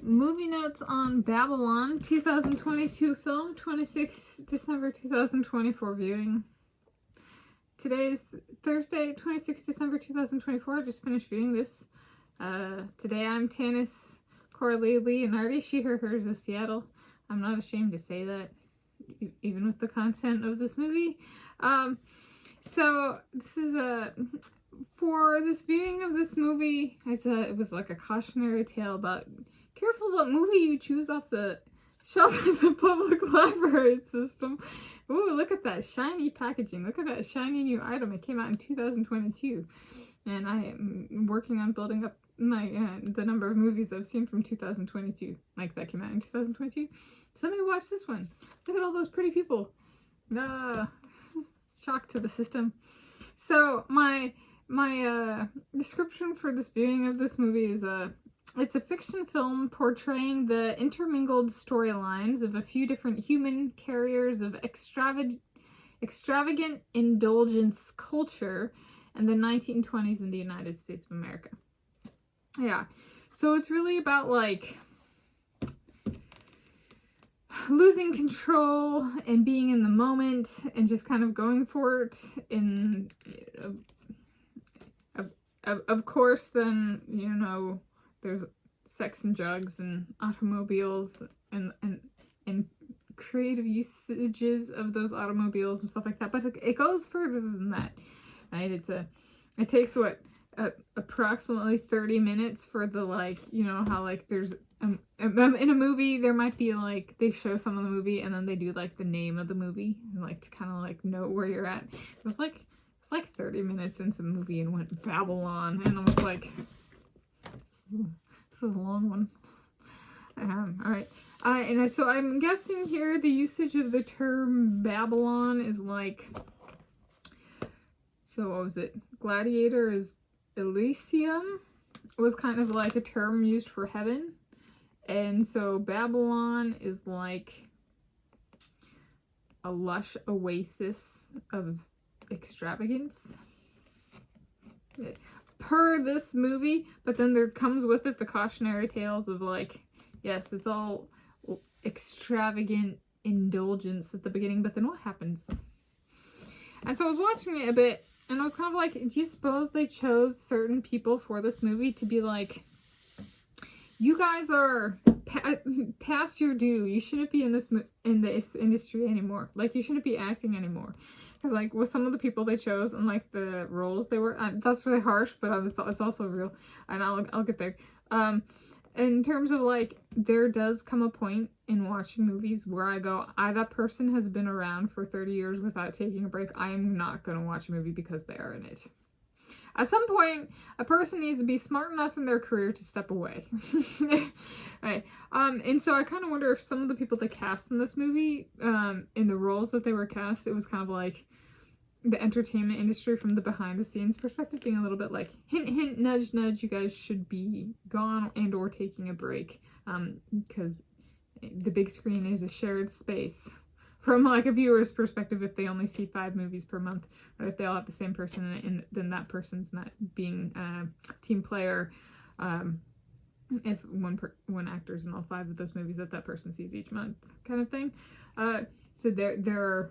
Movie notes on Babylon, 2022 film, 26 December 2024 viewing. Today is Thursday, 26 December 2024. I just finished viewing this. Today I'm Tanis Coralee Leonhardi, she, her, hers of Seattle. I'm not ashamed to say that, even with the content of this movie. So this is for this viewing of this movie, it was like a cautionary tale about careful what movie you choose off the shelf of the public library system. Ooh, look at that shiny packaging. Look at that shiny new item. It came out in 2022. And I am working on building up my the number of movies I've seen from 2022. Like, that came out in 2022. So let me watch this one. Look at all those pretty people. Shock to the system. So my description for this viewing of this movie is it's a fiction film portraying the intermingled storylines of a few different human carriers of extravagant indulgence culture in the 1920s in the United States of America. Yeah, so it's really about like losing control and being in the moment and just kind of going for it. In of course, then, you know, there's sex and drugs and automobiles and creative usages of those automobiles and stuff like that. But it goes further than that, right? It takes what, approximately 30 minutes for the, like, you know how like there's in a movie there might be like they show some of the movie and then they do like the name of the movie and like to kind of like know where you're at. It was like 30 minutes into the movie and went Babylon, and I was like, this is a long one. All right. And so I'm guessing here the usage of the term Babylon is like, so what was it? Gladiator is Elysium was kind of like a term used for heaven. And so Babylon is like a lush oasis of extravagance per this movie, but then there comes with it the cautionary tales of like, yes, it's all extravagant indulgence at the beginning, but then what happens? And so I was watching it a bit and I was kind of like, do you suppose they chose certain people for this movie to be like, you guys are past your due, you shouldn't be in this industry anymore, like you shouldn't be acting anymore? Because like with some of the people they chose and like the roles they were, that's really harsh, but it's also real, and I'll get there. In terms of like, there does come a point in watching movies where I go, that person has been around for 30 years without taking a break. I am not going to watch a movie because they are in it. At some point, a person needs to be smart enough in their career to step away. Right. And so I kind of wonder if some of the people they cast in this movie, in the roles that they were cast, it was kind of like the entertainment industry from the behind the scenes perspective being a little bit like, hint, hint, nudge, nudge, you guys should be gone and or taking a break. Because the big screen is a shared space. From like a viewer's perspective, if they only see 5 movies per month, or if they all have the same person in it, and then that person's not being a team player. If one actor's in all 5 of those movies that person sees each month, kind of thing. So they're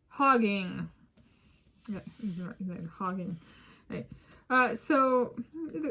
hogging. Yeah, they're hogging. Right. So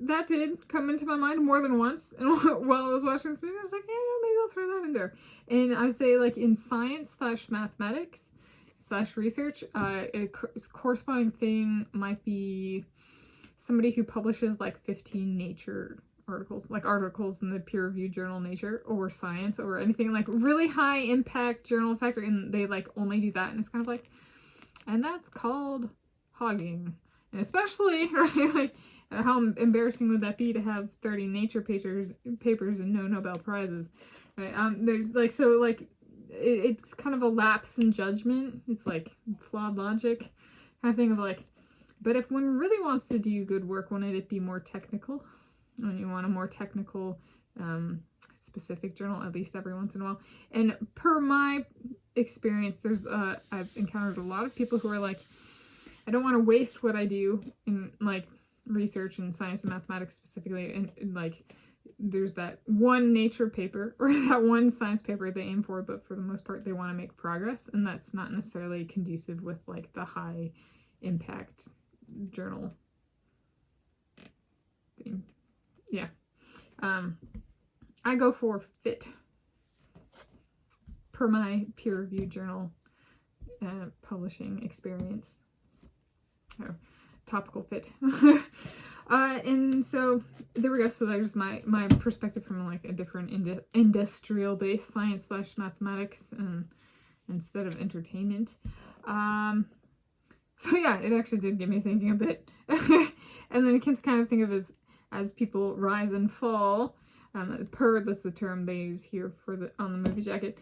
that did come into my mind more than once, and while I was watching this movie I was like, yeah, maybe I'll throw that in there. And I would say like in science / mathematics / research, a corresponding thing might be somebody who publishes like 15 Nature articles, like articles in the peer-reviewed journal Nature or Science or anything like really high impact journal factor, and they like only do that, and it's kind of like, and that's called hogging. And especially, right, like, how embarrassing would that be to have 30 Nature papers and no Nobel Prizes, right? There's like, so like, it's kind of a lapse in judgment. It's like flawed logic kind of thing of like, but if one really wants to do good work, wouldn't it be more technical? When you want a more technical, specific journal, at least every once in a while. And per my experience, I've encountered a lot of people who are like, I don't want to waste what I do in like research and science and mathematics specifically, and like there's that one nature paper or that one science paper they aim for, but for the most part they want to make progress, and that's not necessarily conducive with like the high impact journal thing. Yeah. I go for fit per my peer-reviewed journal publishing experience. Oh, topical fit. And so there we go. So there's my perspective from like a different industrial based science / mathematics instead of entertainment. So yeah, it actually did get me thinking a bit. And then I can kind of think of as people rise and fall. That's the term they use here for on the movie jacket.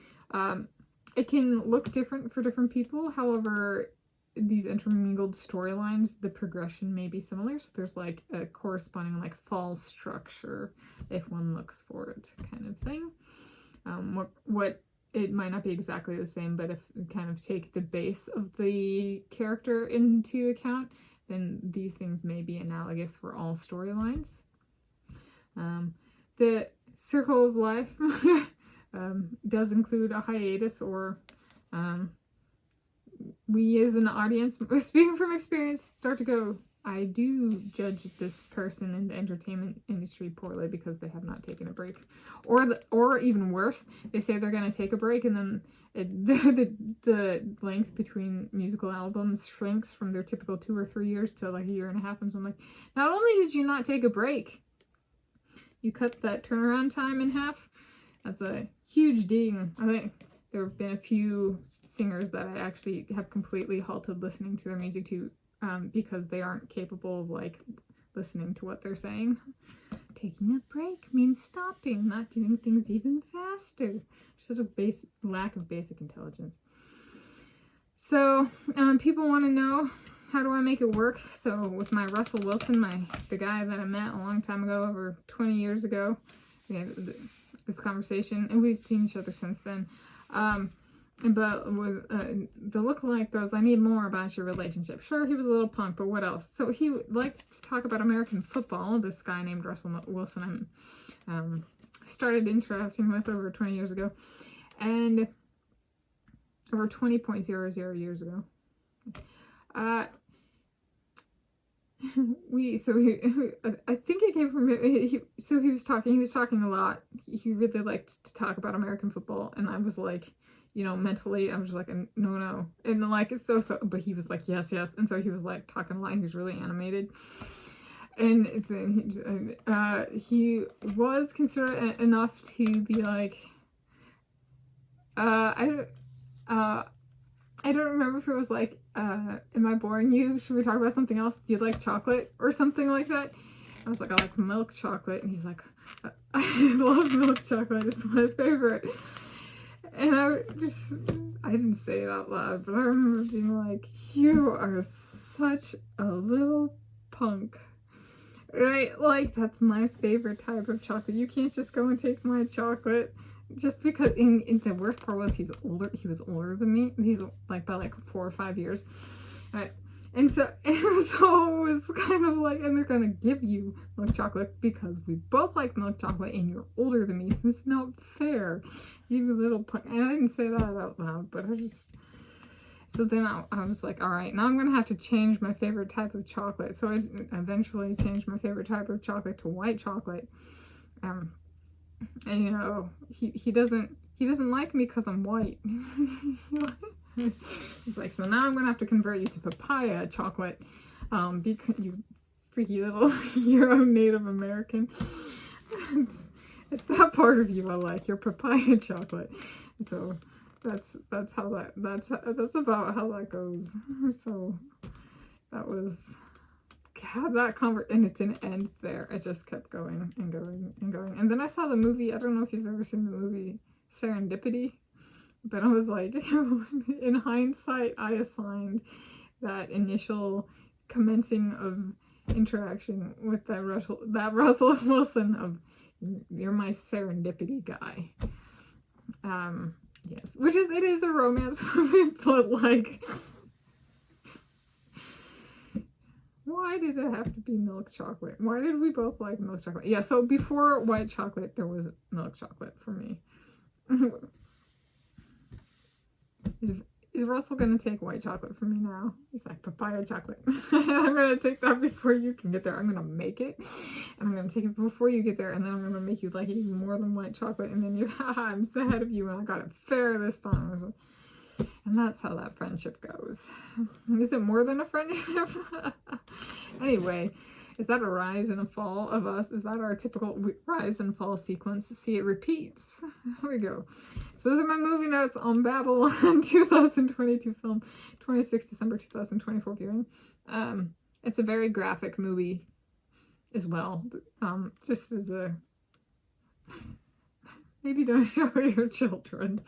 It can look different for different people. However, these intermingled storylines, the progression may be similar. So there's like a corresponding like fall structure if one looks for it, kind of thing. What it might not be exactly the same, but if you kind of take the base of the character into account, then these things may be analogous for all storylines. The circle of life does include a hiatus, or we as an audience, speaking from experience, start to go, I do judge this person in the entertainment industry poorly because they have not taken a break. Or even worse, they say they're going to take a break, and then the length between musical albums shrinks from their typical 2 or 3 years to like a year and a half. And so I'm like, not only did you not take a break, you cut that turnaround time in half. That's a huge ding. I think there have been a few singers that I actually have completely halted listening to their music to because they aren't capable of like listening to what they're saying. Taking a break means stopping, not doing things even faster. Such a lack of basic intelligence. So people want to know, how do I make it work? So with my Russell Wilson, the guy that I met a long time ago, over 20 years ago, we had this conversation, and we've seen each other since then. But with the lookalike goes, I need more about your relationship. Sure, he was a little punk, but what else? So he liked to talk about American football. This guy named Russell Wilson I started interacting with over 20 years ago, and over 20.00 years ago. I think it came from he was talking a lot. He really liked to talk about American football, and I was like, mentally I was like, no, and like it's so, but he was like, yes, and so he was like talking a lot. He was really animated, and then he was considerate enough to be like, I don't remember if it was like, am I boring you? Should we talk about something else? Do you like chocolate? Or something like that. I was like, I like milk chocolate. And he's like, I love milk chocolate. It's my favorite. And I didn't say it out loud, but I remember being like, you are such a little punk. Right? Like, that's my favorite type of chocolate. You can't just go and take my chocolate. Just because, in the worst part was he was older than me. He's like by like 4 or 5 years. And so it was kind of like, and they're gonna give you milk chocolate because we both like milk chocolate and you're older than me, so it's not fair. You little punk. And I didn't say that out loud, but so then I was like, all right, now I'm gonna have to change my favorite type of chocolate. So I eventually changed my favorite type of chocolate to white chocolate. And he doesn't like me because I'm white. He's like, so now I'm gonna have to convert you to papaya chocolate, because you freaky little Euro Native American. It's that part of you I like, your papaya chocolate. So that's about how that goes. So that was. That and it didn't end there. It just kept going and going and going. And then I saw the movie. I don't know if you've ever seen the movie Serendipity, but I was like, in hindsight, I assigned that initial commencing of interaction with that Russell Wilson of, you're my serendipity guy. Yes, it is a romance movie, but like, Why did it have to be milk chocolate? Why did we both like milk chocolate? Yeah, so before white chocolate, there was milk chocolate for me. Is Russell going to take white chocolate from me now? He's like, papaya chocolate. I'm going to take that before you can get there. I'm going to make it. And I'm going to take it before you get there. And then I'm going to make you like even more than white chocolate. And then I'm ahead of you and I got it fair this time. And that's how that friendship goes. Is it more than a friendship? Anyway, is that a rise and a fall of us? Is that our typical rise and fall sequence? See, it repeats. Here we go. So those are my movie notes on Babylon 2022 film, 26 December 2024 viewing. It's a very graphic movie as well. Just as a... Maybe don't show your children.